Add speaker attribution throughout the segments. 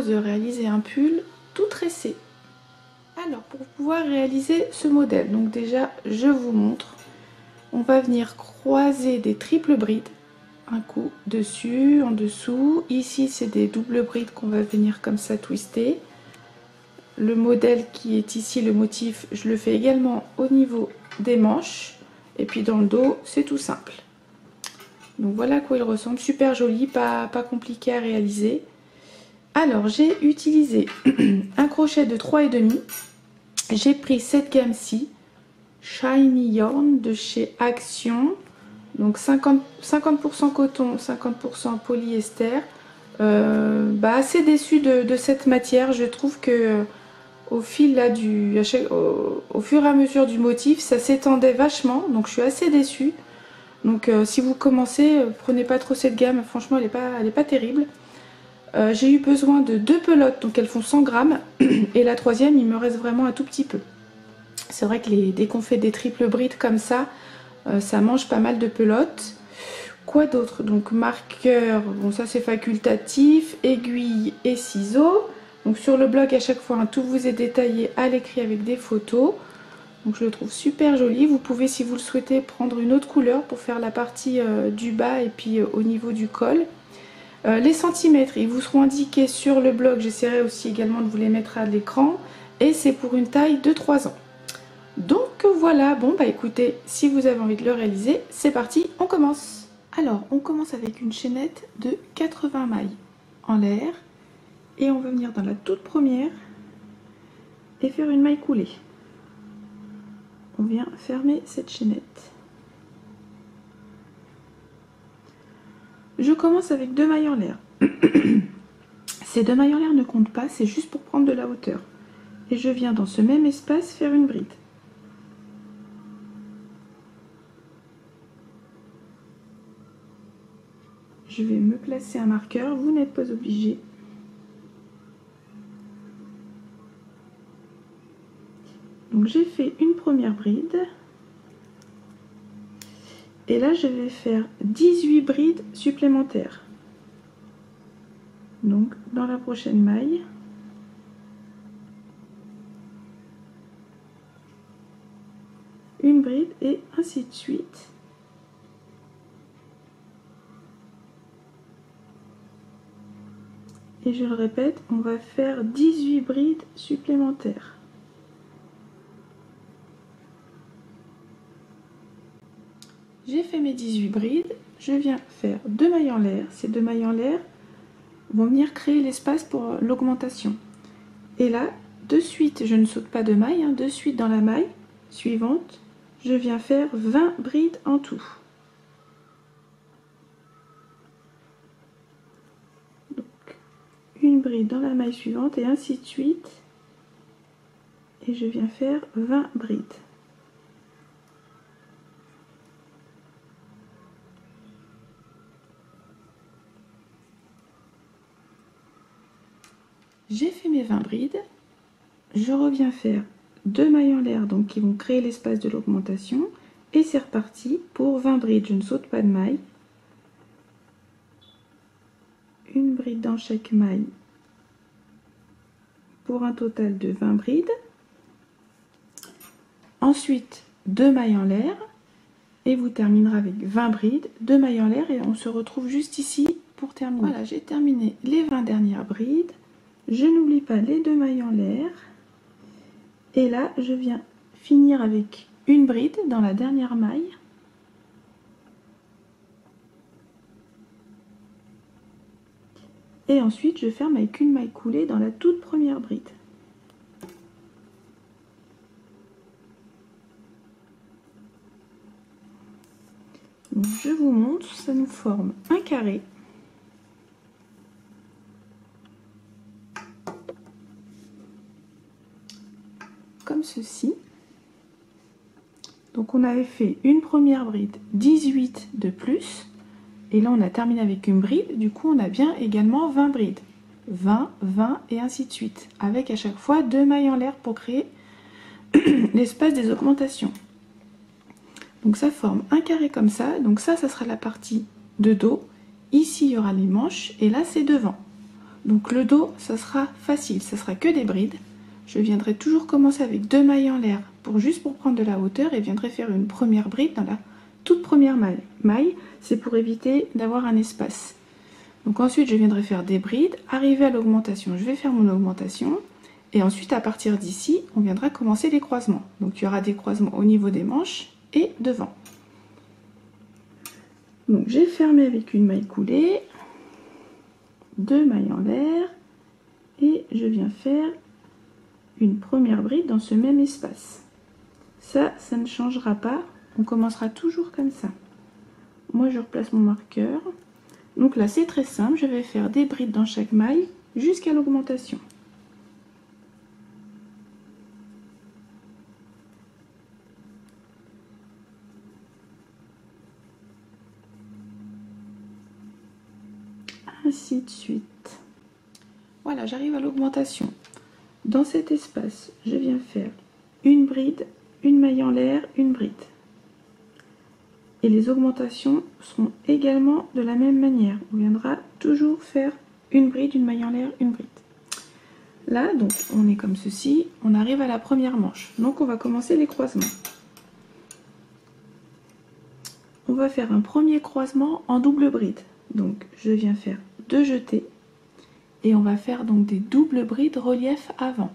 Speaker 1: propose de réaliser un pull tout tressé. Alors pour pouvoir réaliser ce modèle, donc déjà je vous montre, on va venir croiser des triples brides, un coup dessus, en dessous, ici c'est des doubles brides qu'on va venir comme ça twister. Le modèle qui est ici, le motif, je le fais également au niveau des manches, et puis dans le dos c'est tout simple. Donc voilà à quoi il ressemble, super joli, pas compliqué à réaliser. Alors j'ai utilisé un crochet de 3,5, j'ai pris cette gamme-ci, Shiny Yarn de chez Action, donc 50% coton, 50% polyester. Assez déçue de cette matière, je trouve que au fil là au fur et à mesure du motif, ça s'étendait vachement, donc je suis assez déçue. Donc si vous commencez, prenez pas trop cette gamme, franchement elle est pas terrible. J'ai eu besoin de 2 pelotes, donc elles font 100 grammes, et la troisième il me reste vraiment un tout petit peu. C'est vrai que dès qu'on fait des triples brides comme ça, ça mange pas mal de pelotes. Quoi d'autre? Donc marqueur, bon ça c'est facultatif, aiguille et ciseaux. Donc sur le blog à chaque fois tout vous est détaillé à l'écrit avec des photos. Donc je le trouve super joli. Vous pouvez, si vous le souhaitez, prendre une autre couleur pour faire la partie du bas et puis au niveau du col. Les centimètres, ils vous seront indiqués sur le blog. J'essaierai aussi également de vous les mettre à l'écran. Et c'est pour une taille de 3 ans. Donc voilà, bon bah écoutez, si vous avez envie de le réaliser, c'est parti, on commence. Alors, on commence avec une chaînette de 80 mailles en l'air. Et on va venir dans la toute première et faire une maille coulée. On vient fermer cette chaînette. Je commence avec 2 mailles en l'air. Ces 2 mailles en l'air ne comptent pas, c'est juste pour prendre de la hauteur. Et je viens dans ce même espace faire une bride. Je vais me placer un marqueur, vous n'êtes pas obligé. Donc j'ai fait une première bride. Et là je vais faire 18 brides supplémentaires. Donc dans la prochaine maille. Une bride et ainsi de suite. Et je le répète, on va faire 18 brides supplémentaires. J'ai fait mes 18 brides, je viens faire 2 mailles en l'air. Ces 2 mailles en l'air vont venir créer l'espace pour l'augmentation. Et là, de suite, je ne saute pas de maille, de suite dans la maille suivante, je viens faire 20 brides en tout. Donc, une bride dans la maille suivante et ainsi de suite. Et je viens faire 20 brides. J'ai fait mes 20 brides, je reviens faire 2 mailles en l'air donc qui vont créer l'espace de l'augmentation et c'est reparti pour 20 brides. Je ne saute pas de maille, une bride dans chaque maille pour un total de 20 brides. Ensuite 2 mailles en l'air et vous terminerez avec 20 brides, 2 mailles en l'air et on se retrouve juste ici pour terminer. Voilà, j'ai terminé les 20 dernières brides. Je n'oublie pas les 2 mailles en l'air. Et là, je viens finir avec une bride dans la dernière maille. Et ensuite, je ferme avec une maille coulée dans la toute première bride. Donc, je vous montre, ça nous forme un carré. Comme ceci. Donc on avait fait une première bride 18 de plus et là on a terminé avec une bride, du coup on a bien également 20 brides, 20, 20 et ainsi de suite, avec à chaque fois 2 mailles en l'air pour créer l'espace des augmentations. Donc ça forme un carré comme ça, donc ça sera la partie de dos, ici il y aura les manches et là c'est devant. Donc le dos, ça sera facile, ça sera que des brides. Je viendrai toujours commencer avec 2 mailles en l'air juste pour prendre de la hauteur et viendrai faire une première bride dans la toute première maille. C'est pour éviter d'avoir un espace. Donc ensuite, je viendrai faire des brides, arriver à l'augmentation, je vais faire mon augmentation. Et ensuite, à partir d'ici, on viendra commencer les croisements. Donc il y aura des croisements au niveau des manches et devant. Donc j'ai fermé avec une maille coulée, 2 mailles en l'air et je viens faire une première bride dans ce même espace. Ça ne changera pas, on commencera toujours comme ça. Moi je replace mon marqueur. Donc là c'est très simple, je vais faire des brides dans chaque maille jusqu'à l'augmentation. Ainsi de suite. Voilà, j'arrive à l'augmentation. Dans cet espace, je viens faire une bride, une maille en l'air, une bride. Et les augmentations seront également de la même manière. On viendra toujours faire une bride, une maille en l'air, une bride. Là, donc, on est comme ceci. On arrive à la première manche. Donc, on va commencer les croisements. On va faire un premier croisement en double bride. Donc, je viens faire 2 jetés. Et on va faire donc des doubles brides relief avant.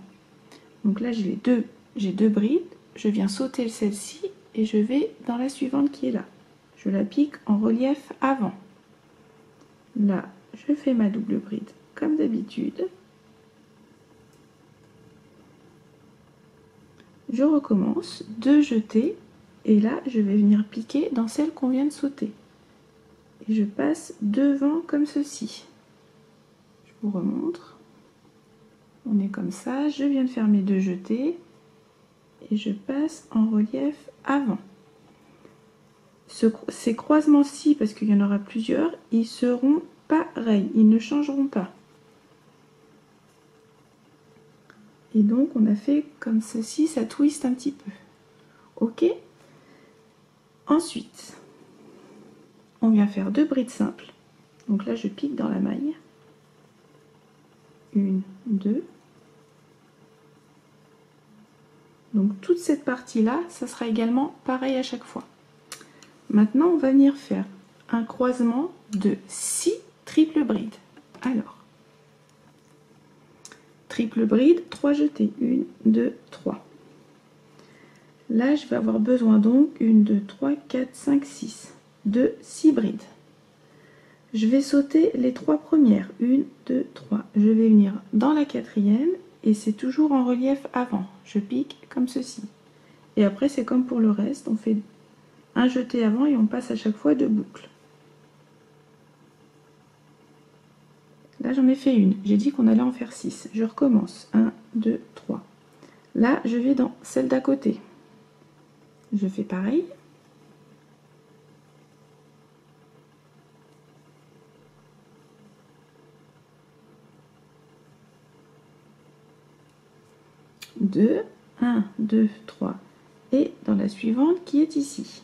Speaker 1: Donc là, j'ai deux brides. Je viens sauter celle-ci et je vais dans la suivante qui est là. Je la pique en relief avant. Là, je fais ma double bride comme d'habitude. Je recommence, 2 jetés. Et là, je vais venir piquer dans celle qu'on vient de sauter. Et je passe devant comme ceci. Je vous remontre. On est comme ça. Je viens de faire mes 2 jetés. Et je passe en relief avant. Ces croisements-ci, parce qu'il y en aura plusieurs, ils seront pareils. Ils ne changeront pas. Et donc, on a fait comme ceci. Ça twist un petit peu. Ok ? Ensuite, on vient faire 2 brides simples. Donc là, je pique dans la maille. 1, 2. Donc toute cette partie-là, ça sera également pareil à chaque fois. Maintenant, on va venir faire un croisement de 6 triples brides. Alors, triple bride, 3 jetés. 1, 2, 3. Là, je vais avoir besoin donc 1, 2, 3, 4, 5, 6 de 6 brides. Je vais sauter les 3 premières. 1, 2, 3. Je vais venir dans la 4e et c'est toujours en relief avant. Je pique comme ceci. Et après, c'est comme pour le reste. On fait un jeté avant et on passe à chaque fois 2 boucles. Là, j'en ai fait une. J'ai dit qu'on allait en faire 6. Je recommence. 1, 2, 3. Là, je vais dans celle d'à côté. Je fais pareil. Deux, 1, 2, 3. Et dans la suivante qui est ici.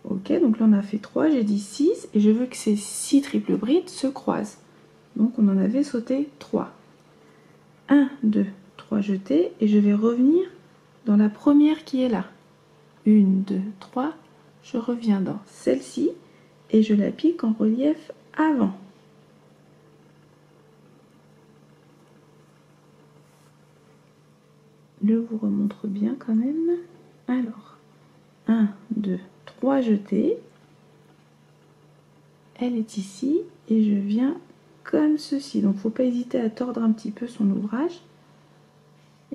Speaker 1: Ok, donc là on a fait 3, j'ai dit 6 et je veux que ces 6 triples brides se croisent. Donc on en avait sauté 3. 1, 2, 3 jetés et je vais revenir dans la première qui est là. 1, 2, 3, je reviens dans celle-ci et je la pique en relief avant. Je vous remontre bien quand même. Alors, 1, 2, 3 jetés. Elle est ici et je viens comme ceci. Donc, il ne faut pas hésiter à tordre un petit peu son ouvrage.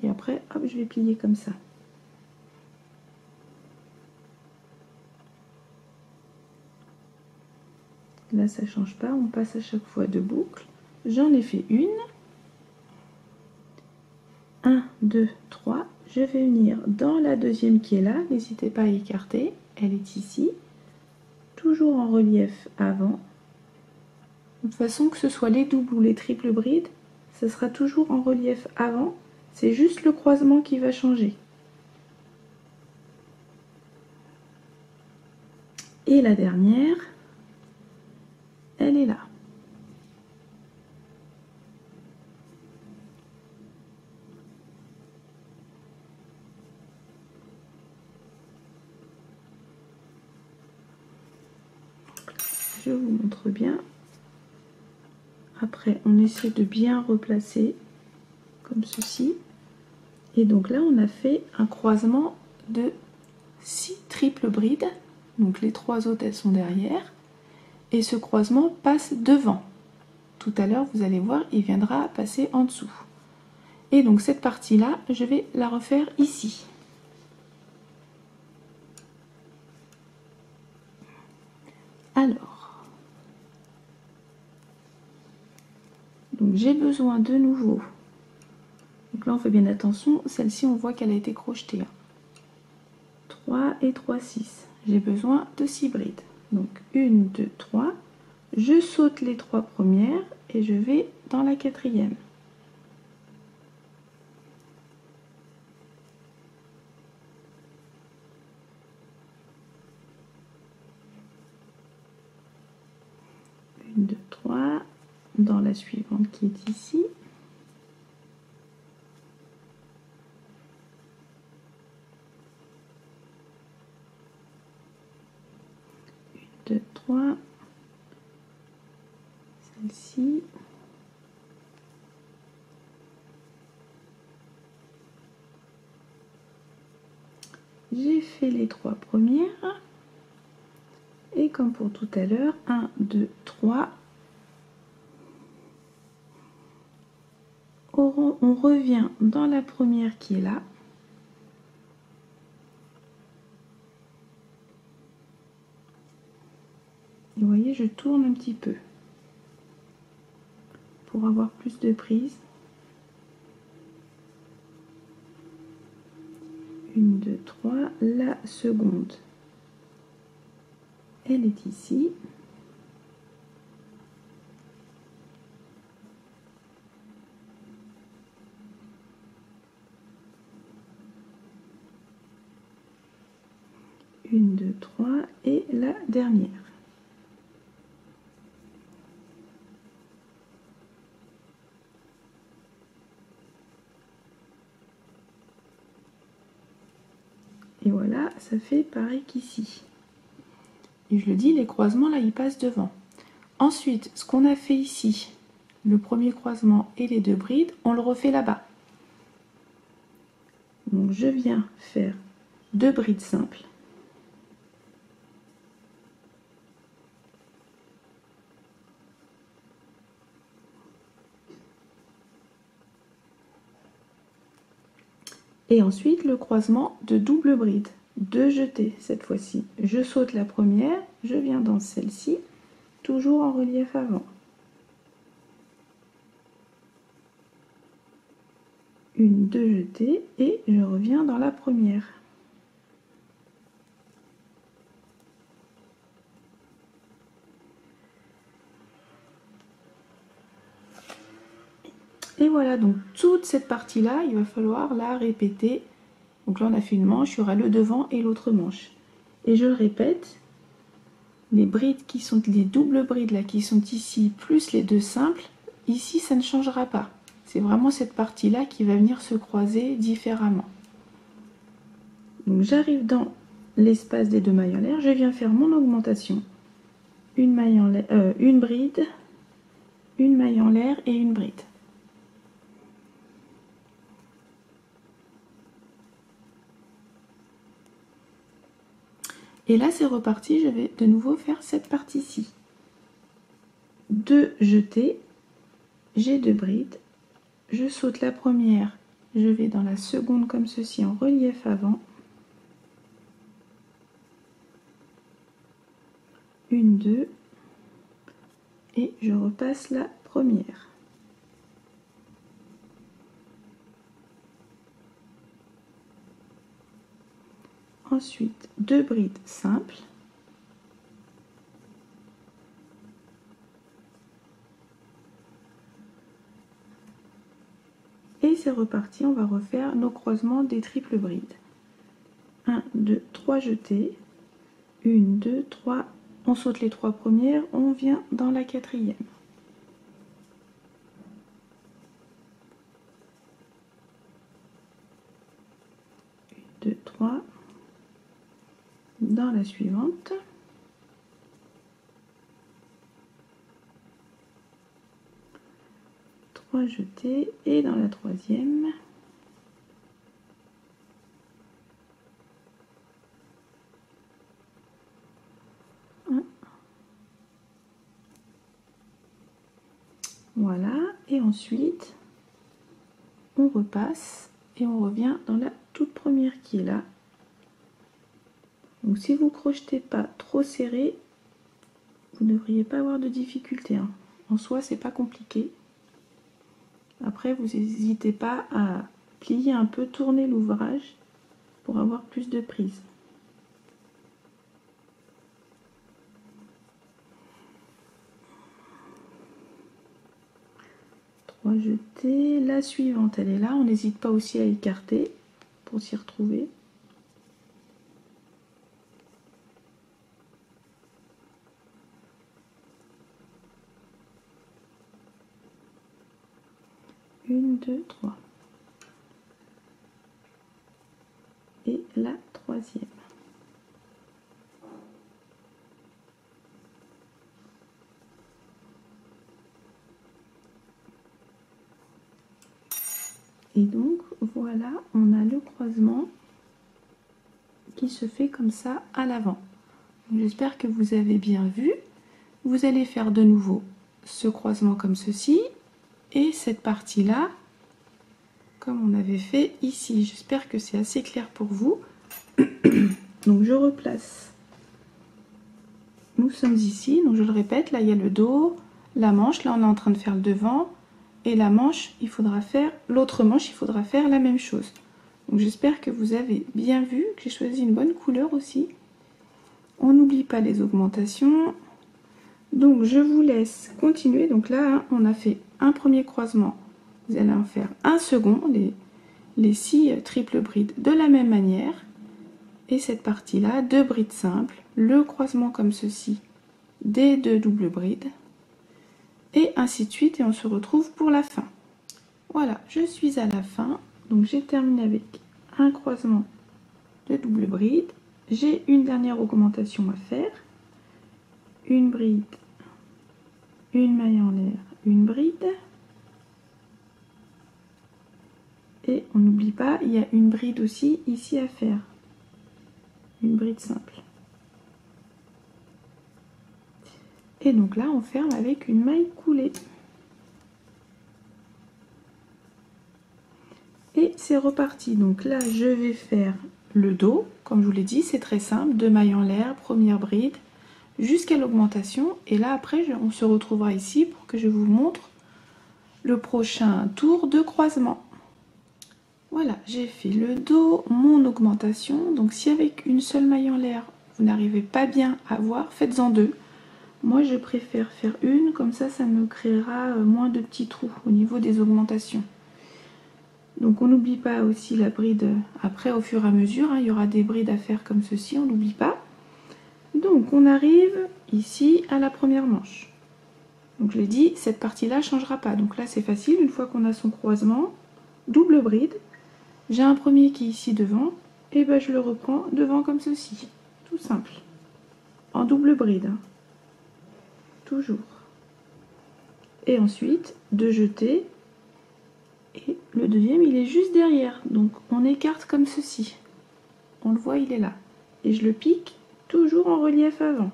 Speaker 1: Et après, hop, je vais plier comme ça. Là, ça ne change pas. On passe à chaque fois 2 boucles. J'en ai fait une. 1, 2, 3. Je vais venir dans la deuxième qui est là. N'hésitez pas à écarter. Elle est ici. Toujours en relief avant. De toute façon, que ce soit les doubles ou les triples brides, ce sera toujours en relief avant C'est juste le croisement qui va changer. Et la dernière, elle est là. Je vous montre bien. Après, on essaie de bien replacer comme ceci. Et donc là, on a fait un croisement de 6 triples brides. Donc les 3 autres, elles sont derrière. Et ce croisement passe devant. Tout à l'heure, vous allez voir, il viendra passer en dessous. Et donc cette partie-là, je vais la refaire ici. Alors, donc j'ai besoin de nouveau. Donc là, on fait bien attention. Celle-ci, on voit qu'elle a été crochetée. 3 et 3, 6. J'ai besoin de 6 brides. Donc 1, 2, 3. Je saute les 3 premières et je vais dans la 4e. Une, 2, 3. Dans la suivante qui est ici. 1, 2, 3. Celle-ci. J'ai fait les 3 premières. Et comme pour tout à l'heure, 1, 2, 3. On revient dans la première qui est là. Et vous voyez, je tourne un petit peu pour avoir plus de prise. 1, 2, 3. La seconde, elle est ici. Une, 2, 3 et la dernière. Et voilà, ça fait pareil qu'ici. Et je le dis, les croisements là, ils passent devant. Ensuite, ce qu'on a fait ici, le premier croisement et les 2 brides, on le refait là-bas. Donc je viens faire 2 brides simples. Et ensuite le croisement de double bride, 2 jetés cette fois-ci. Je saute la première, je viens dans celle-ci, toujours en relief avant. 1, 2 jetés et je reviens dans la première. Et voilà, donc toute cette partie-là, il va falloir la répéter. Donc là, on a fait une manche, il y aura le devant et l'autre manche. Et je le répète, les brides qui sont, les doubles brides là qui sont ici, plus les 2 simples, ici, ça ne changera pas. C'est vraiment cette partie-là qui va venir se croiser différemment. Donc j'arrive dans l'espace des 2 mailles en l'air, je viens faire mon augmentation. Une maille en l'air, une bride, une maille en l'air et une bride. Et là, c'est reparti, je vais de nouveau faire cette partie-ci. 2 jetés, j'ai 2 brides, je saute la première, je vais dans la seconde comme ceci en relief avant. 1, 2, et je repasse la première. Ensuite, 2 brides simples. Et c'est reparti, on va refaire nos croisements des triples brides. 1, 2, 3 jetés. 1, 2, 3, on saute les 3 premières, on vient dans la 4e. 2, 3, dans la suivante. 3 jetés et dans la 3e. Voilà, et ensuite on repasse et on revient dans la toute première qui est là. Donc si vous crochetez pas trop serré, vous ne devriez pas avoir de difficulté, hein. En soi, c'est pas compliqué. Après, vous n'hésitez pas à plier un peu, tourner l'ouvrage pour avoir plus de prise. Jeter la suivante, elle est là, on n'hésite pas aussi à écarter pour s'y retrouver. Une, deux, trois. Et la 3e. Et donc voilà, on a le croisement qui se fait comme ça à l'avant. J'espère que vous avez bien vu. Vous allez faire de nouveau ce croisement comme ceci et cette partie là comme on avait fait ici. J'espère que c'est assez clair pour vous. Donc je replace. Nous sommes ici, donc je le répète, là il y a le dos, la manche, là on est en train de faire le devant. Et la manche, il faudra faire, l'autre manche, il faudra faire la même chose. Donc j'espère que vous avez bien vu, que j'ai choisi une bonne couleur aussi. On n'oublie pas les augmentations. Donc je vous laisse continuer. Donc là, hein, on a fait un premier croisement. Vous allez en faire un second, les 6 triples brides de la même manière. Et cette partie-là, 2 brides simples, le croisement comme ceci, des 2 doubles brides. Et ainsi de suite, et on se retrouve pour la fin. Voilà, je suis à la fin, donc j'ai terminé avec un croisement de double bride. J'ai une dernière augmentation à faire, une bride, une maille en l'air, une bride, et on n'oublie pas, il y a une bride aussi ici à faire, une bride simple. Et donc là, on ferme avec une maille coulée. Et c'est reparti. Donc là, je vais faire le dos. Comme je vous l'ai dit, c'est très simple. 2 mailles en l'air, première bride, jusqu'à l'augmentation. Et là, après, on se retrouvera ici pour que je vous montre le prochain tour de croisement. Voilà, j'ai fait le dos, mon augmentation. Donc si avec une seule maille en l'air, vous n'arrivez pas bien à voir, faites-en 2. Moi, je préfère faire une, comme ça, ça me créera moins de petits trous au niveau des augmentations. Donc, on n'oublie pas aussi la bride après, au fur et à mesure. Hein, il y aura des brides à faire comme ceci, on n'oublie pas. Donc, on arrive ici à la première manche. Donc, je l'ai dit, cette partie-là ne changera pas. Donc là, c'est facile. Une fois qu'on a son croisement, double bride. J'ai un premier qui est ici devant. Et ben, je le reprends devant comme ceci. Tout simple. En double bride. Hein. Toujours. Et ensuite, 2 jetés. Et le deuxième, il est juste derrière. Donc, on écarte comme ceci. On le voit, il est là. Et je le pique toujours en relief avant.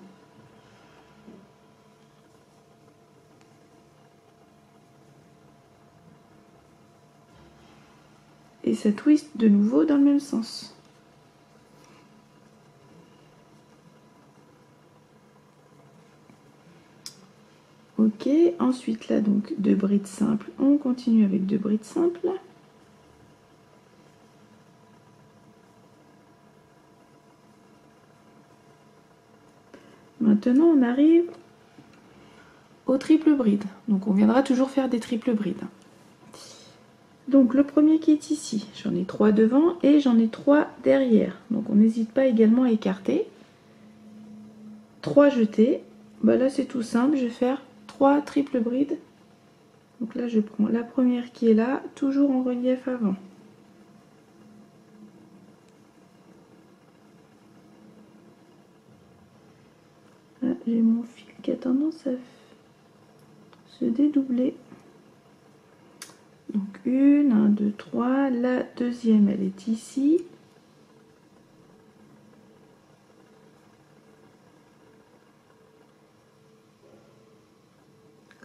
Speaker 1: Et ça twist de nouveau dans le même sens. Ok, ensuite là donc 2 brides simples, on continue avec 2 brides simples. Maintenant on arrive au triple bride, donc on viendra toujours faire des triples brides. Donc le premier qui est ici, j'en ai 3 devant et j'en ai 3 derrière. Donc on n'hésite pas également à écarter. 3 jetés. Bah là c'est tout simple, je vais faire 3 triples brides. Donc là je prends la première qui est là, toujours en relief avant. Là j'ai mon fil qui a tendance à se dédoubler. Donc 1, 1, 2, 3, la deuxième elle est ici.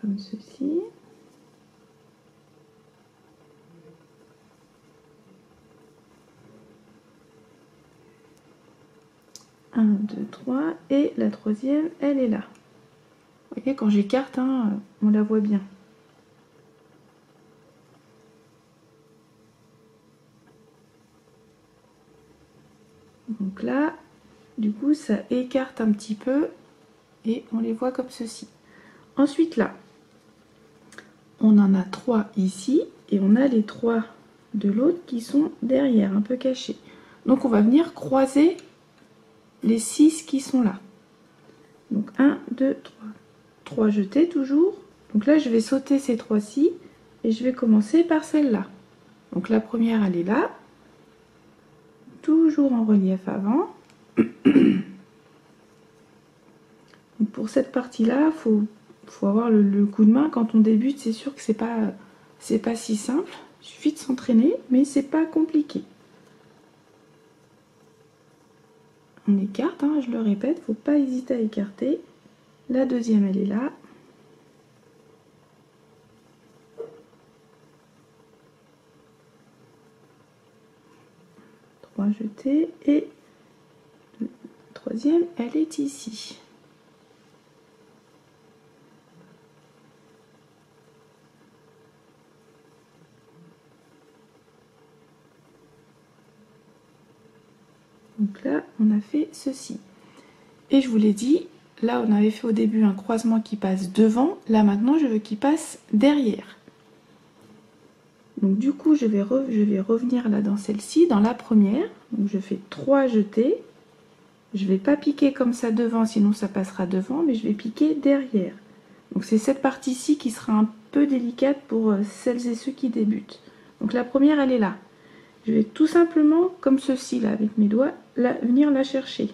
Speaker 1: Comme ceci. Un, 2, 3 et la troisième elle est là. Vous voyez quand j'écarte, hein, on la voit bien. Donc là, du coup, ça écarte un petit peu et on les voit comme ceci. Ensuite là, on en a 3 ici et on a les 3 de l'autre qui sont derrière, un peu cachés. Donc on va venir croiser les 6 qui sont là. Donc 1, 2, 3. 3 jetés toujours. Donc là, je vais sauter ces 3-ci et je vais commencer par celle-là. Donc la première, elle est là. Toujours en relief avant. Donc pour cette partie-là, faut avoir le coup de main. Quand on débute, c'est sûr que c'est pas si simple. Il suffit de s'entraîner, mais c'est pas compliqué. On écarte, hein, je le répète, faut pas hésiter à écarter. La deuxième, elle est là. Trois jetés et la troisième, elle est ici. Donc là, on a fait ceci. Et je vous l'ai dit, là, on avait fait au début un croisement qui passe devant. Là, maintenant, je veux qu'il passe derrière. Donc du coup, je vais revenir là dans celle-ci, dans la première. Donc je fais 3 jetés. Je vais pas piquer comme ça devant, sinon ça passera devant, mais je vais piquer derrière. Donc c'est cette partie-ci qui sera un peu délicate pour celles et ceux qui débutent. Donc la première, elle est là. Je vais tout simplement, comme ceci, là, avec mes doigts, venir la chercher.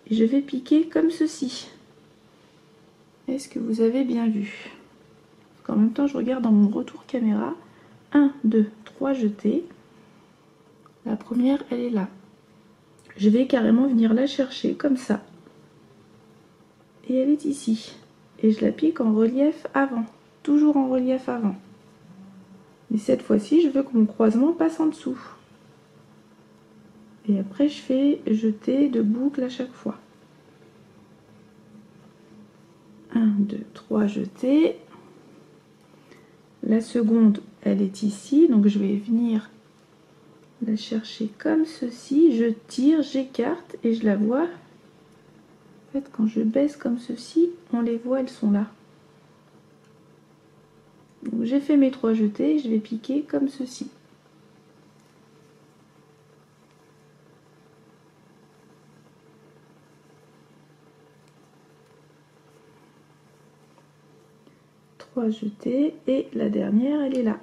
Speaker 1: Et je vais piquer comme ceci. Est-ce que vous avez bien vu? En même temps, je regarde dans mon retour caméra. 1, 2, 3 jetés. La première, elle est là. Je vais carrément venir la chercher comme ça. Et elle est ici. Et je la pique en relief avant. Toujours en relief avant. Mais cette fois-ci, je veux que mon croisement passe en dessous. Et après, je fais jeter de boucle à chaque fois. 1, 2, 3 jetés. La seconde, elle est ici. Donc, je vais venir la chercher comme ceci. Je tire, j'écarte et je la vois. En fait, quand je baisse comme ceci, on les voit, elles sont là. Donc j'ai fait mes 3 jetés, je vais piquer comme ceci. Trois jetés et la dernière, elle est là.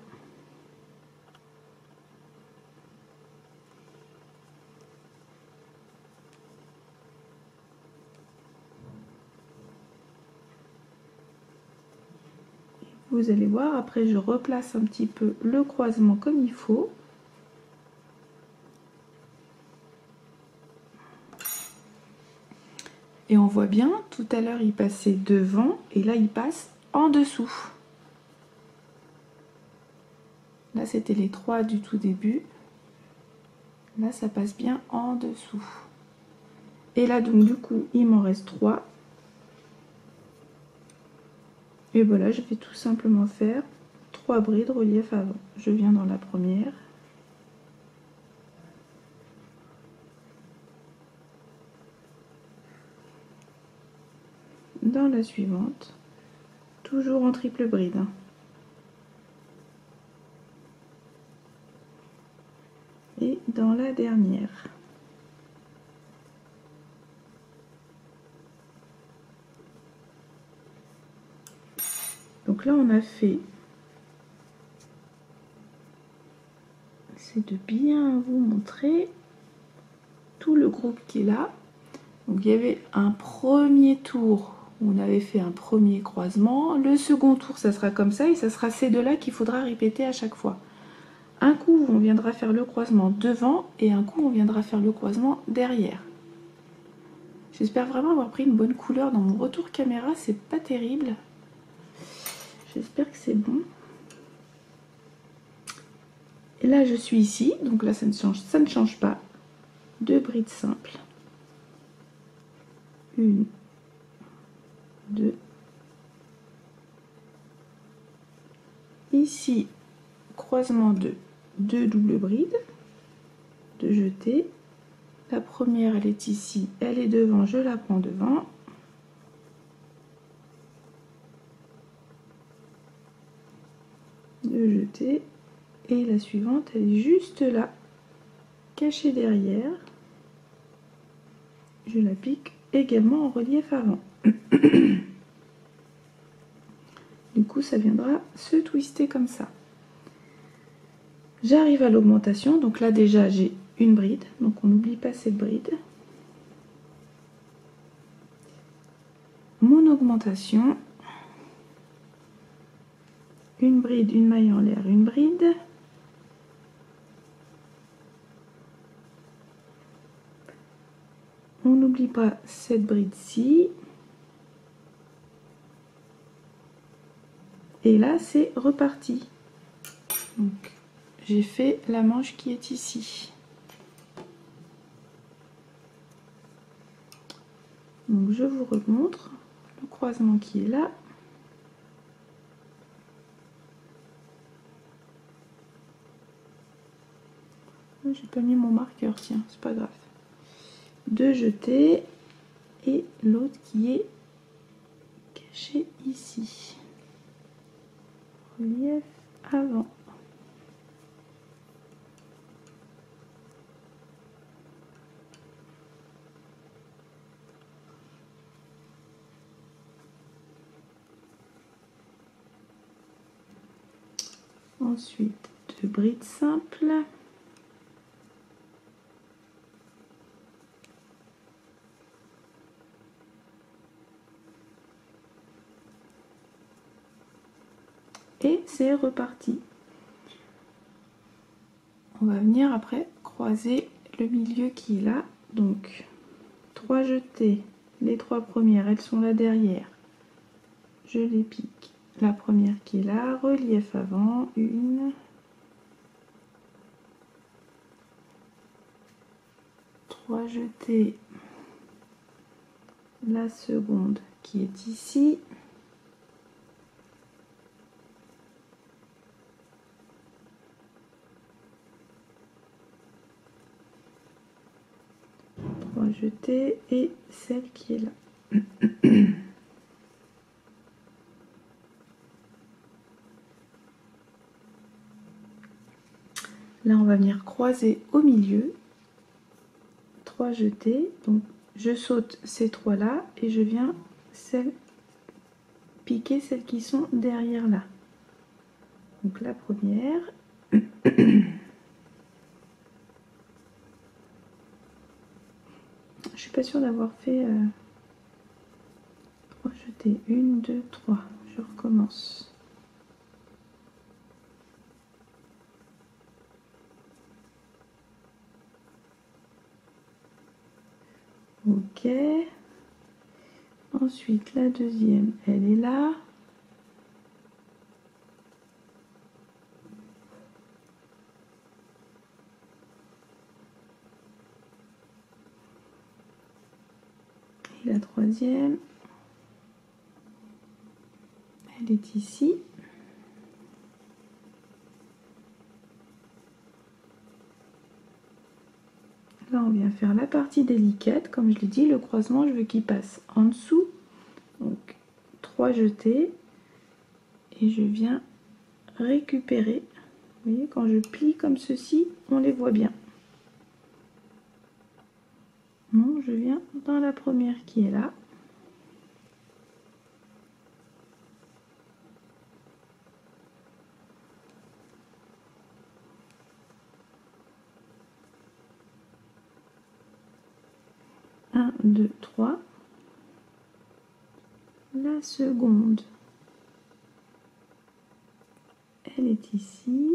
Speaker 1: Vous allez voir, après je replace un petit peu le croisement comme il faut. Et on voit bien, tout à l'heure il passait devant et là il passe en dessous. Là c'était les 3 du tout début. Là ça passe bien en dessous. Et là donc du coup il m'en reste 3. Et voilà, je vais tout simplement faire 3 brides relief avant. Je viens dans la première. Dans la suivante. Toujours en triple bride. dernière. Donc là on a fait, c'est de bien vous montrer tout le groupe qui est là. Donc il y avait un premier tour où on avait fait un premier croisement, le second tour ça sera comme ça et ça sera ces deux là qu'il faudra répéter à chaque fois. Un coup on viendra faire le croisement devant et un coup on viendra faire le croisement derrière. J'espère vraiment avoir pris une bonne couleur dans mon retour caméra, c'est pas terrible. J'espère que c'est bon. Et là je suis ici, donc là ça ne change pas. 2 brides simples. 1, 2. Ici, croisement de 2 doubles brides, de jeter. La première, elle est ici, elle est devant, je la prends devant. De jeter. Et la suivante, elle est juste là, cachée derrière. Je la pique également en relief avant. Du coup, ça viendra se twister comme ça. J'arrive à l'augmentation, donc là déjà j'ai une bride, donc on n'oublie pas cette bride. Mon augmentation, une bride, une maille en l'air, une bride. On n'oublie pas cette bride-ci. Et là c'est reparti. Donc j'ai fait la manche qui est ici. Donc je vous remontre le croisement qui est là. J'ai pas mis mon marqueur, tiens, c'est pas grave. 2 jetés et l'autre qui est caché ici. Relief avant. Ensuite, 2 brides simples. Et c'est reparti. On va venir après croiser le milieu qui est là. Donc 3 jetés, les 3 premières, elles sont là derrière. Je les pique. La première qui est là, relief avant, 1, 3 jetés, la seconde qui est ici. Jeter et celle qui est là. Là on va venir croiser au milieu, 3 jetés, donc je saute ces 3 là et je viens piquer celles qui sont derrière là. Donc la première. Je suis pas sûre d'avoir fait 3 jetés. 1, 2, 3. Je recommence. Ok. Ensuite, la deuxième, elle est là. Et la troisième, elle est ici. Là, on vient faire la partie délicate. Comme je l'ai dit, le croisement, je veux qu'il passe en dessous. Donc, 3 jetés. Et je viens récupérer. Vous voyez, quand je plie comme ceci, on les voit bien. Non, je viens dans la première qui est là. Un, deux, trois. La seconde, elle est ici.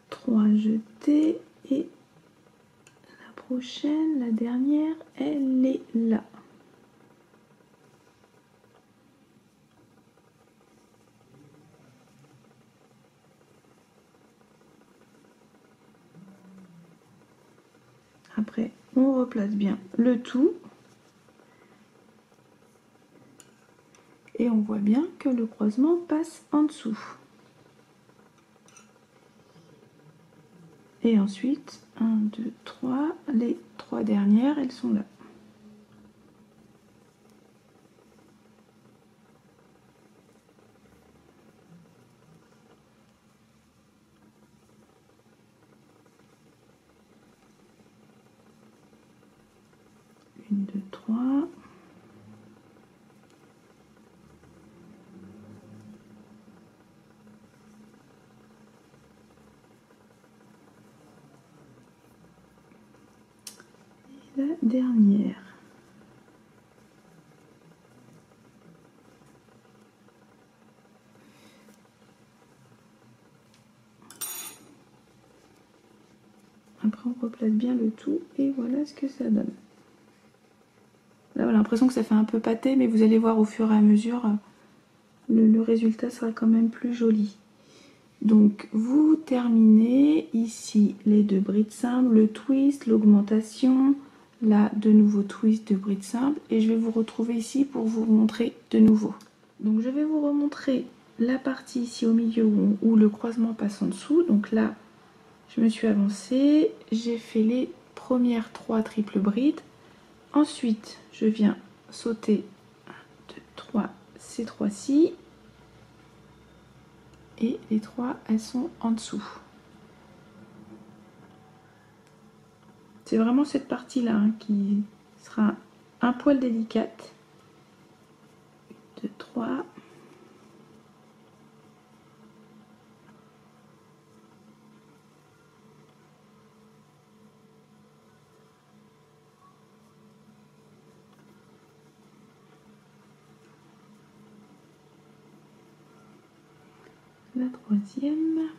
Speaker 1: Trois jetés et la prochaine, la dernière, elle est là. Après, on replace bien le tout. Et on voit bien que le croisement passe en dessous. Et ensuite, 1, 2, 3, les trois dernières, elles sont là. Une, deux, trois. Et la dernière. Après, on replace bien le tout et voilà ce que ça donne. Là, on a l'impression que ça fait un peu pâté, mais vous allez voir au fur et à mesure, le résultat sera quand même plus joli. Donc, vous terminez ici les deux brides simples, le twist, l'augmentation, là, de nouveau twist de bride simple. Et je vais vous retrouver ici pour vous montrer de nouveau. Donc, je vais vous remontrer la partie ici au milieu où le croisement passe en dessous. Donc là, je me suis avancée, j'ai fait les premières 3 triples brides. Ensuite, je viens sauter 1, 2, 3, ces 3-ci. Et les 3, elles sont en dessous. C'est vraiment cette partie-là hein, qui sera un poil délicate. 1, 2, 3. La troisième.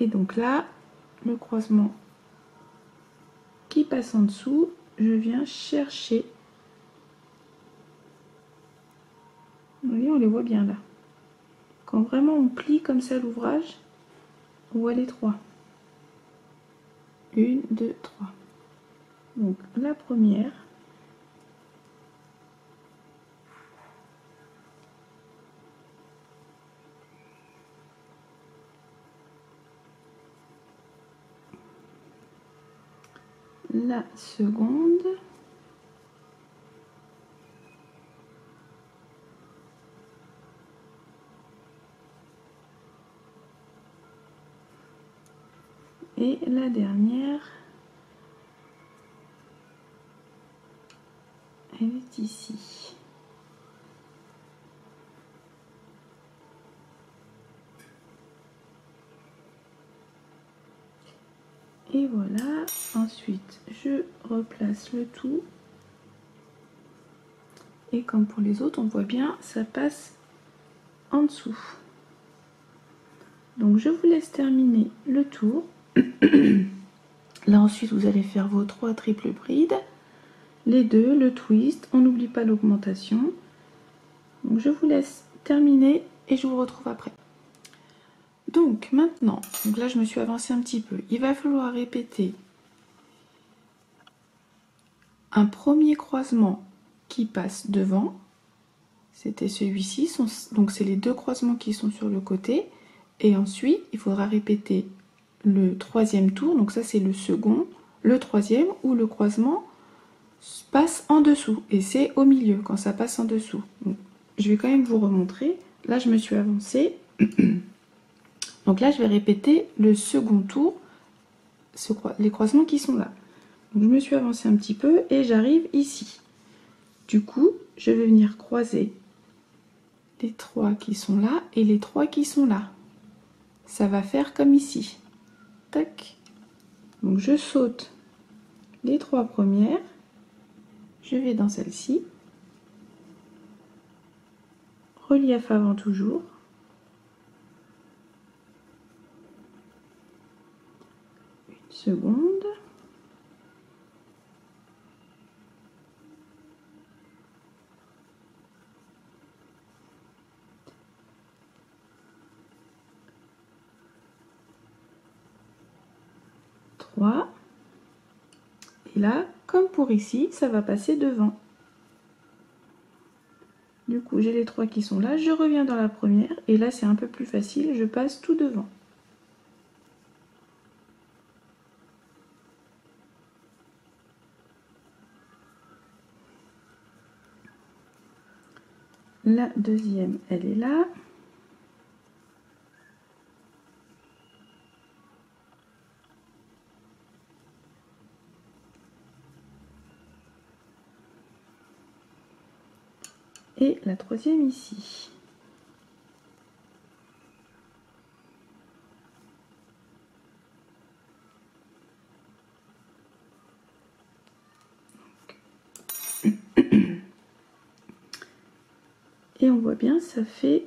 Speaker 1: Et donc là, le croisement qui passe en dessous, je viens chercher. Vous voyez, on les voit bien là. Quand vraiment on plie comme ça l'ouvrage, on voit les 3. 1, 2, 3. Donc la première. La seconde. Et la dernière, elle est ici. Et voilà, ensuite je replace le tout. Et comme pour les autres, on voit bien, ça passe en dessous. Donc je vous laisse terminer le tour. Là ensuite vous allez faire vos 3 triples brides, les 2, le twist, on n'oublie pas l'augmentation. Donc je vous laisse terminer et je vous retrouve après. Donc maintenant, donc là je me suis avancée un petit peu, il va falloir répéter un premier croisement qui passe devant, c'était celui-ci, donc c'est les 2 croisements qui sont sur le côté, Et ensuite, il faudra répéter le troisième tour. Donc ça, c'est le second, le troisième, où le croisement passe en dessous. Et c'est au milieu, quand ça passe en dessous. Donc, je vais quand même vous remontrer. Là, je me suis avancée. Donc là, je vais répéter le second tour, les croisements qui sont là. Donc, je me suis avancée un petit peu et j'arrive ici. Du coup, je vais venir croiser les 3 qui sont là et les 3 qui sont là. Ça va faire comme ici. Tac. Donc je saute les 3 premières. Je vais dans celle-ci. Relief avant toujours. Une seconde. Et là, comme pour ici, ça va passer devant. Du coup, j'ai les 3 qui sont là, je reviens dans la première, et là c'est un peu plus facile, je passe tout devant. La deuxième, elle est là. Et la troisième ici. Et on voit bien, ça fait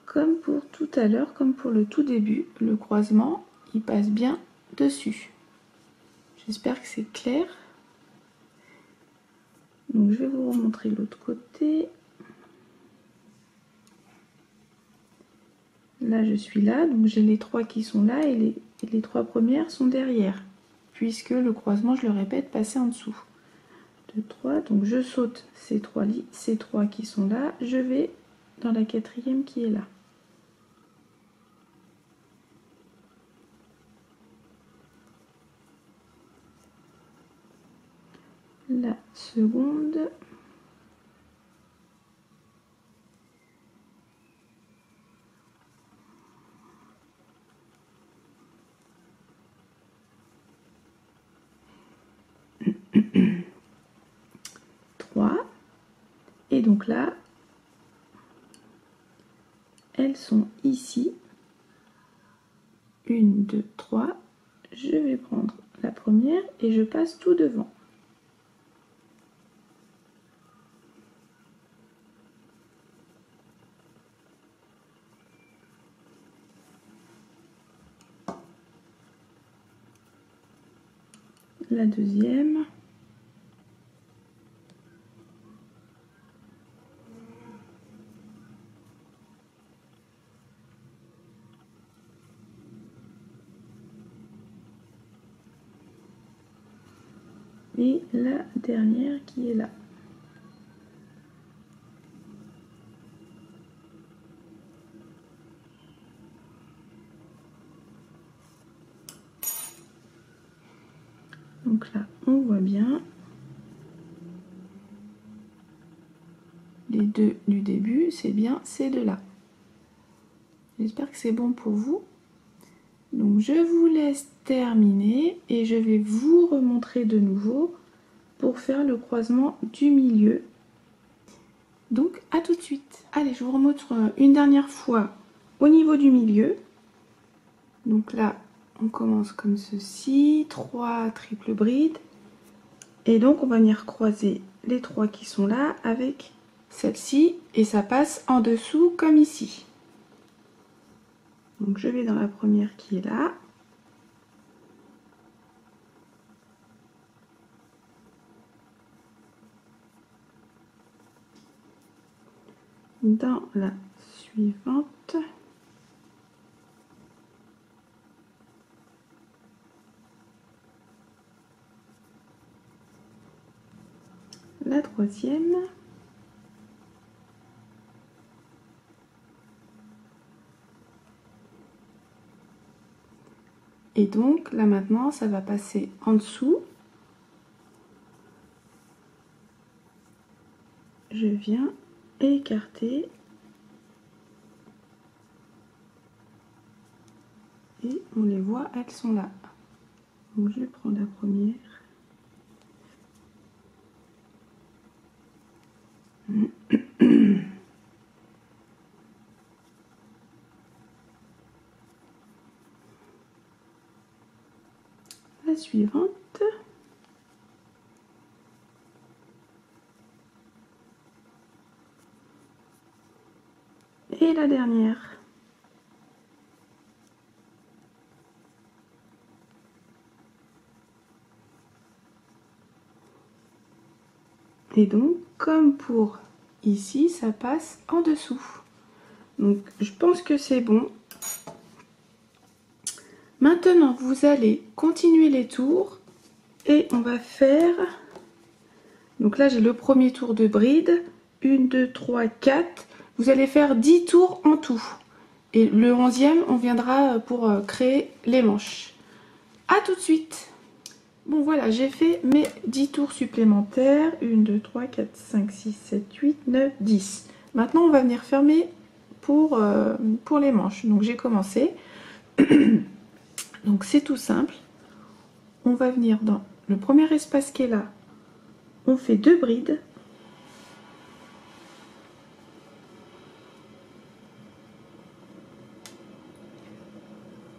Speaker 1: comme pour tout à l'heure, comme pour le tout début, le croisement, il passe bien dessus. J'espère que c'est clair. Donc je vais vous remontrer l'autre côté. Là, je suis là, donc j'ai les 3 qui sont là et les 3 premières sont derrière, puisque le croisement, je le répète, passait en dessous. 2, 3, donc je saute ces 3 qui sont là, je vais dans la quatrième qui est là. La seconde. Et donc là, elles sont ici. 1, 2, 3. Je vais prendre la première et je passe tout devant. La deuxième. Et la dernière qui est là. Donc là, on voit bien les 2 du début, c'est bien ces 2 là. J'espère que c'est bon pour vous. Donc je vous laisse terminer et je vais vous remontrer de nouveau pour faire le croisement du milieu. Donc à tout de suite. Allez, je vous remontre une dernière fois au niveau du milieu. Donc là, on commence comme ceci, 3 triples brides. Et donc on va venir croiser les 3 qui sont là avec celle-ci et ça passe en dessous comme ici. Donc je vais dans la première qui est là. Dans la suivante. La troisième. Et donc là maintenant ça va passer en dessous. Je viens écarter et on les voit, elles sont là. Donc je prends la première. La suivante. Et la dernière. Et donc, comme pour ici, ça passe en dessous. Donc, je pense que c'est bon. Maintenant, vous allez continuer les tours et on va faire... Donc là, j'ai le premier tour de bride. 1, 2, 3, 4. Vous allez faire 10 tours en tout. Et le 11e, on viendra pour créer les manches. A tout de suite. Bon voilà, j'ai fait mes 10 tours supplémentaires. 1, 2, 3, 4, 5, 6, 7, 8, 9, 10. Maintenant, on va venir fermer pour les manches. Donc j'ai commencé. Donc c'est tout simple. On va venir dans le premier espace qui est là. On fait 2 brides.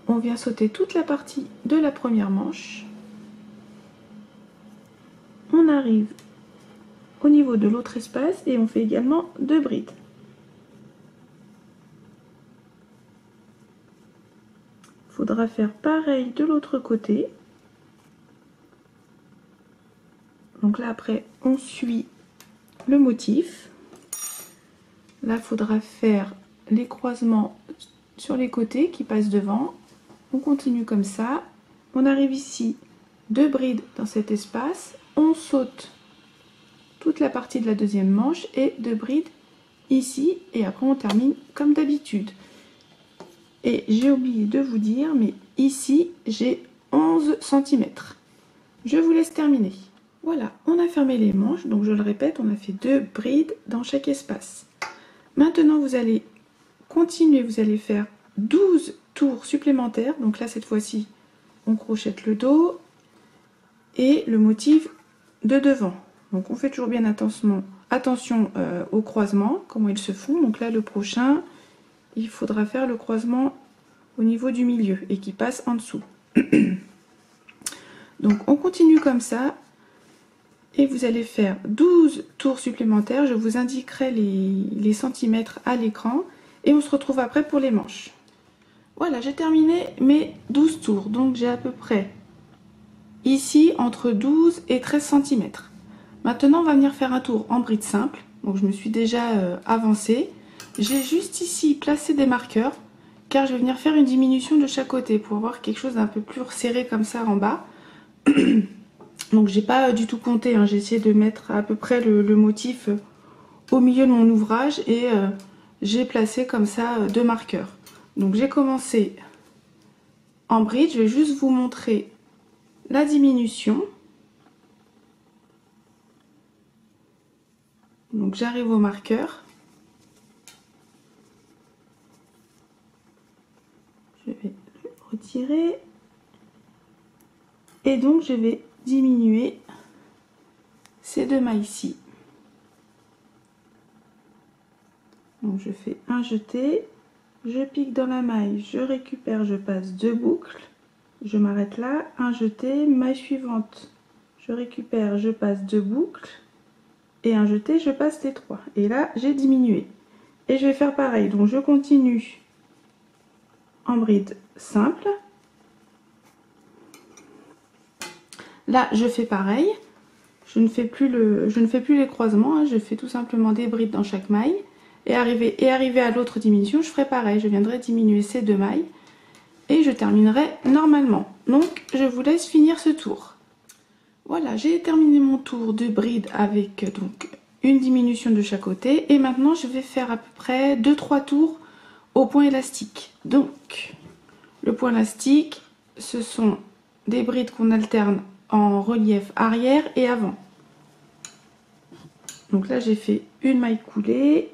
Speaker 1: On vient sauter toute la partie de la première manche. On arrive au niveau de l'autre espace et on fait également 2 brides. Il faudra faire pareil de l'autre côté. Donc là après on suit le motif. Là il faudra faire les croisements sur les côtés qui passent devant. On continue comme ça. On arrive ici, 2 brides dans cet espace. On saute toute la partie de la deuxième manche et 2 brides ici. Et après on termine comme d'habitude. Et j'ai oublié de vous dire, mais ici j'ai 11 cm. Je vous laisse terminer. Voilà, on a fermé les manches. Donc je le répète, on a fait 2 brides dans chaque espace. Maintenant vous allez continuer, vous allez faire 12 tours supplémentaires. Donc là cette fois-ci on crochette le dos et le motif de devant. Donc on fait toujours bien attention au croisement, comment ils se font. Donc là le prochain, il faudra faire le croisement au niveau du milieu et qui passe en dessous. Donc on continue comme ça et vous allez faire 12 tours supplémentaires. Je vous indiquerai les centimètres à l'écran et on se retrouve après pour les manches. Voilà, j'ai terminé mes 12 tours. Donc j'ai à peu près ici entre 12 et 13 cm. Maintenant on va venir faire un tour en bride simple. Donc je me suis déjà avancée. J'ai juste ici placé des marqueurs car je vais venir faire une diminution de chaque côté pour avoir quelque chose d'un peu plus resserré comme ça en bas. Donc j'ai pas du tout compté, hein. J'ai essayé de mettre à peu près le motif au milieu de mon ouvrage et j'ai placé comme ça 2 marqueurs. Donc j'ai commencé en bride, je vais juste vous montrer la diminution. Donc j'arrive au marqueur. Je vais le retirer. Et donc je vais diminuer ces 2 mailles-ci. Donc je fais un jeté, je pique dans la maille, je récupère, je passe 2 boucles, je m'arrête là, un jeté, maille suivante, je récupère, je passe 2 boucles, et un jeté, je passe les 3. Et là, j'ai diminué. Et je vais faire pareil, donc je continue en bride simple. Là, je fais pareil. Je ne fais plus les croisements, hein, je fais tout simplement des brides dans chaque maille. Et arrivé à l'autre diminution, je ferai pareil. Je viendrai diminuer ces 2 mailles et je terminerai normalement. Donc, je vous laisse finir ce tour. Voilà, j'ai terminé mon tour de bride avec donc une diminution de chaque côté. Et maintenant, je vais faire à peu près 2-3 tours au point élastique. Donc, le point élastique, ce sont des brides qu'on alterne en relief arrière et avant. Donc là j'ai fait une maille coulée.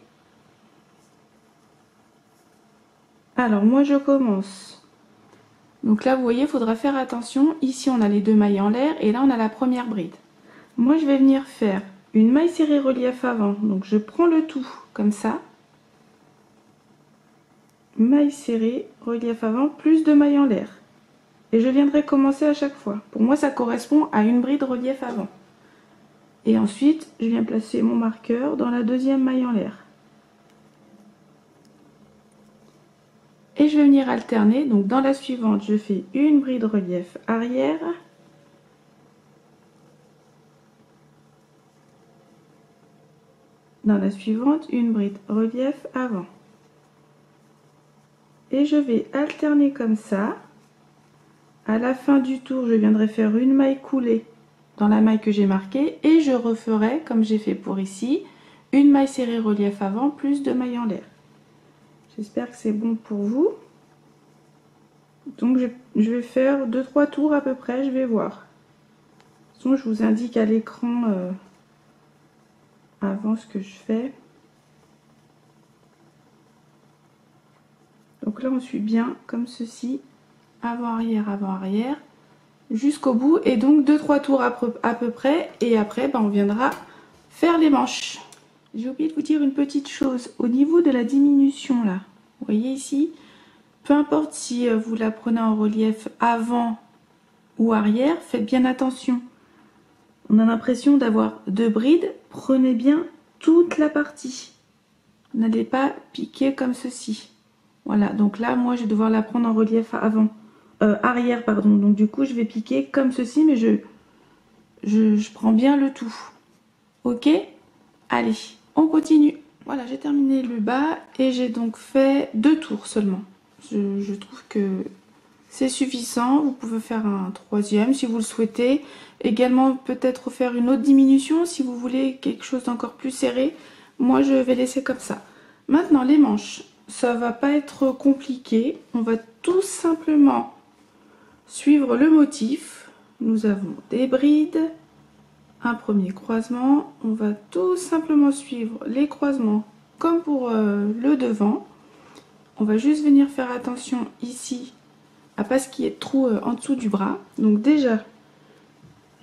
Speaker 1: Alors moi je commence. Donc là vous voyez, il faudra faire attention. Ici on a les 2 mailles en l'air et là on a la première bride. Moi je vais venir faire une maille serrée relief avant. Donc je prends le tout comme ça. Maille serrée relief avant plus 2 mailles en l'air. Et je viendrai commencer à chaque fois. Pour moi ça correspond à une bride relief avant. Et ensuite je viens placer mon marqueur dans la deuxième maille en l'air. Et je vais venir alterner. Donc dans la suivante je fais une bride relief arrière. Dans la suivante une bride relief avant. Et je vais alterner comme ça. À la fin du tour je viendrai faire une maille coulée dans la maille que j'ai marquée. Et je referai comme j'ai fait pour ici. Une maille serrée relief avant plus 2 mailles en l'air. J'espère que c'est bon pour vous. Donc je vais faire 2-3 tours à peu près, je vais voir. De toute façon, je vous indique à l'écran avant ce que je fais. Donc là on suit bien comme ceci, avant arrière, jusqu'au bout. Et donc 2-3 tours à peu près. Et après on viendra faire les manches. J'ai oublié de vous dire une petite chose. Au niveau de la diminution là, vous voyez ici, peu importe si vous la prenez en relief avant ou arrière, faites bien attention. On a l'impression d'avoir 2 brides, prenez bien toute la partie. N'allez pas piquer comme ceci. Voilà, donc là, moi, je vais devoir la prendre en relief avant, arrière, pardon. Donc du coup, je vais piquer comme ceci, mais je prends bien le tout. Ok? Allez, on continue. Voilà, j'ai terminé le bas et j'ai donc fait 2 tours seulement. Je trouve que c'est suffisant. Vous pouvez faire un 3e si vous le souhaitez. Également peut-être faire une autre diminution si vous voulez quelque chose d'encore plus serré. Moi je vais laisser comme ça. Maintenant les manches, ça va pas être compliqué. On va tout simplement suivre le motif. Nous avons des brides, un premier croisement. On va tout simplement suivre les croisements comme pour le devant. On va juste venir faire attention ici à pas ce qui est trop en dessous du bras. Donc déjà,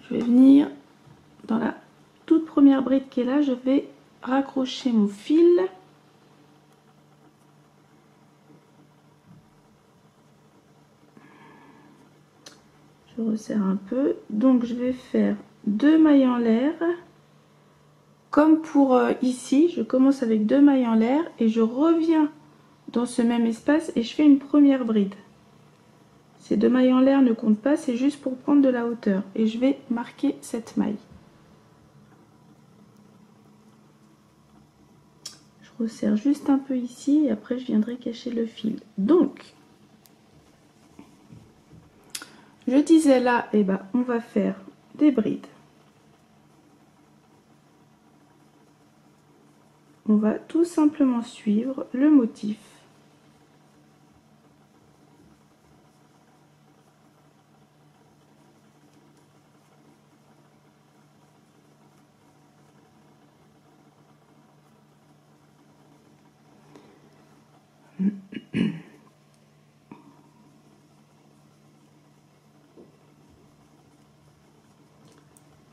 Speaker 1: je vais venir dans la toute première bride qui est là, je vais raccrocher mon fil. Je resserre un peu. Donc je vais faire 2 mailles en l'air. Comme pour ici, je commence avec 2 mailles en l'air et je reviens dans ce même espace et je fais une première bride. Ces 2 mailles en l'air ne comptent pas, c'est juste pour prendre de la hauteur. Et je vais marquer cette maille. Je resserre juste un peu ici et après je viendrai cacher le fil. Donc, je disais là, eh ben, on va faire des brides. On va tout simplement suivre le motif.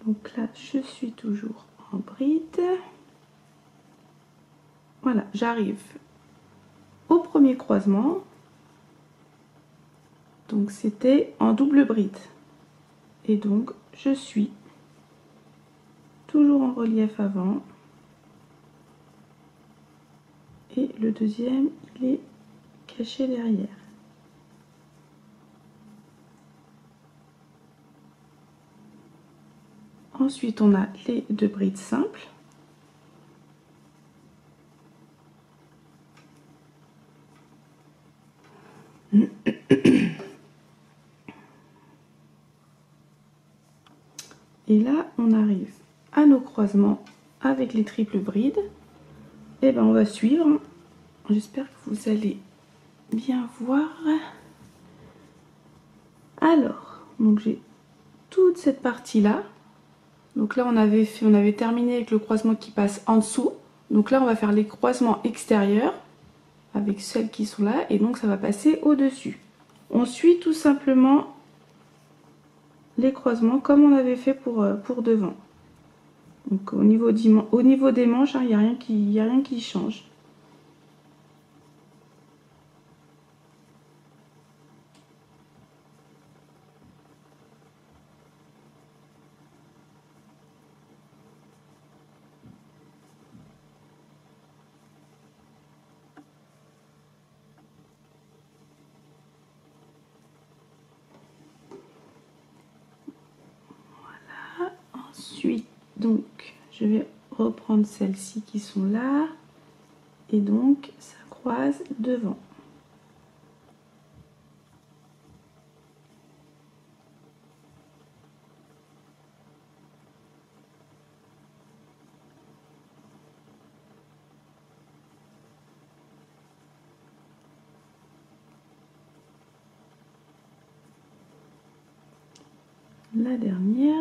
Speaker 1: Donc là, je suis toujours en bride. Voilà, j'arrive au premier croisement. Donc c'était en double bride. Et donc je suis toujours en relief avant. Et le deuxième, il est caché derrière. Ensuite, on a les 2 brides simples. Et là, on arrive à nos croisements avec les triples brides. Et ben, on va suivre. J'espère que vous allez bien voir. Alors, donc j'ai toute cette partie là. Donc là on avait terminé avec le croisement qui passe en dessous. Donc là on va faire les croisements extérieurs avec celles qui sont là et donc ça va passer au dessus. On suit tout simplement les croisements comme on avait fait pour devant. Donc au niveau des manches, il n'y a rien qui change. Voilà. Ensuite, donc, je vais reprendre celles-ci qui sont là. Et donc, ça croise devant. La dernière.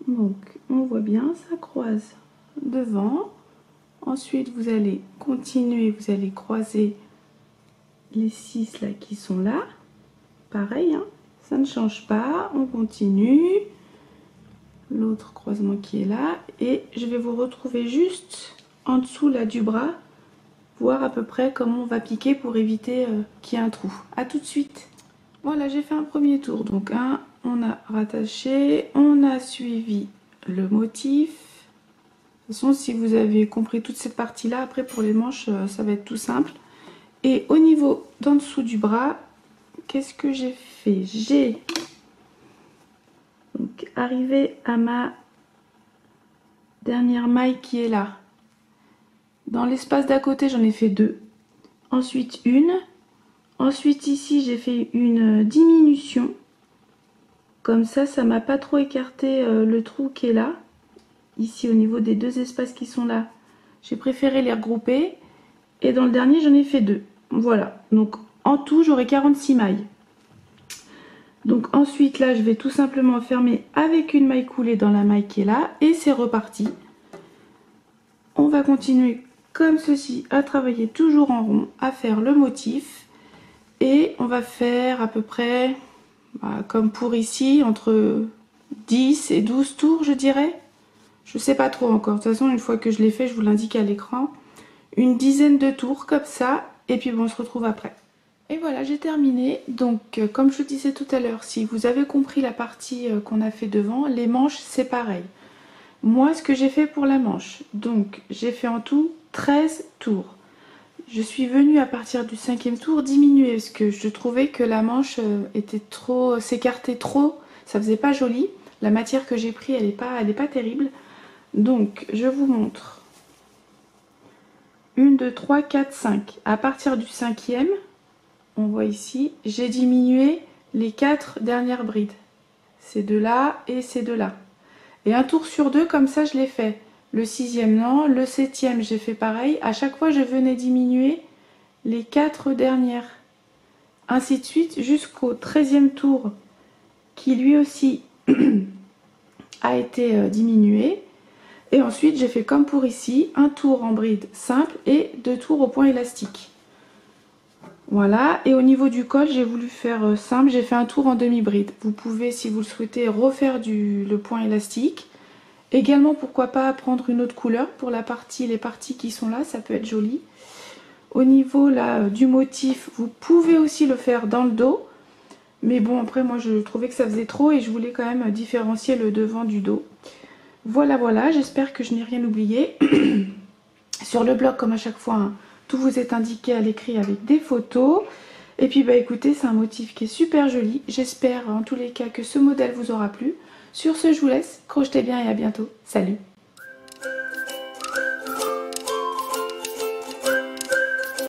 Speaker 1: Donc, on voit bien, ça croise devant. Ensuite, vous allez continuer, vous allez croiser les 6 là qui sont là. Pareil, hein, ça ne change pas. On continue. L'autre croisement qui est là. Et je vais vous retrouver juste en dessous là du bras. Voir à peu près comment on va piquer pour éviter qu'il y ait un trou. A tout de suite. Voilà, j'ai fait un premier tour. Donc on a rattaché, on a suivi le motif. De toute façon, si vous avez compris toute cette partie là, après pour les manches, ça va être tout simple. Et au niveau d'en dessous du bras, qu'est-ce que j'ai fait? J'ai donc arrivé à ma dernière maille qui est là. Dans l'espace d'à côté, j'en ai fait 2. Ensuite une. Ensuite ici, j'ai fait une diminution. Comme ça m'a pas trop écarté le trou qui est là. Ici, au niveau des 2 espaces qui sont là, j'ai préféré les regrouper. Et dans le dernier, j'en ai fait 2. Voilà. Donc, en tout, j'aurai 46 mailles. Donc, ensuite, là, je vais tout simplement fermer avec une maille coulée dans la maille qui est là. Et c'est reparti. On va continuer comme ceci à travailler toujours en rond, à faire le motif. Et on va faire à peu près, comme pour ici, entre 10 et 12 tours, je dirais. Je sais pas trop encore. De toute façon, une fois que je l'ai fait, je vous l'indique à l'écran. Une dizaine de tours comme ça. Et puis bon, on se retrouve après. Et voilà, j'ai terminé. Donc, comme je vous disais tout à l'heure, si vous avez compris la partie qu'on a fait devant, les manches, c'est pareil. Moi, ce que j'ai fait pour la manche, donc j'ai fait en tout 13 tours. Je suis venue à partir du 5e tour diminuer parce que je trouvais que la manche s'écartait trop, ça faisait pas joli. La matière que j'ai pris, elle est pas terrible. Donc, je vous montre. 1, 2, 3, 4, 5. À partir du 5e, on voit ici, j'ai diminué les 4 dernières brides. Ces deux-là et ces deux-là. Et un tour sur 2, comme ça, je l'ai fait. Le 6e, non. Le 7e, j'ai fait pareil. À chaque fois, je venais diminuer les 4 dernières. Ainsi de suite, jusqu'au 13e tour, qui lui aussi a été diminué. Et ensuite, j'ai fait comme pour ici, un tour en bride simple et 2 tours au point élastique. Voilà, et au niveau du col, j'ai voulu faire simple, j'ai fait un tour en demi-bride. Vous pouvez, si vous le souhaitez, refaire le point élastique. Également, pourquoi pas prendre une autre couleur pour les parties qui sont là, ça peut être joli. Au niveau là, du motif, vous pouvez aussi le faire dans le dos. Mais bon, après, moi, je trouvais que ça faisait trop et je voulais quand même différencier le devant du dos. Voilà, voilà, j'espère que je n'ai rien oublié. Sur le blog, comme à chaque fois, hein, tout vous est indiqué à l'écrit avec des photos. Et puis, bah écoutez, c'est un motif qui est super joli. J'espère en tous les cas que ce modèle vous aura plu. Sur ce, je vous laisse. Crochetez bien et à bientôt. Salut!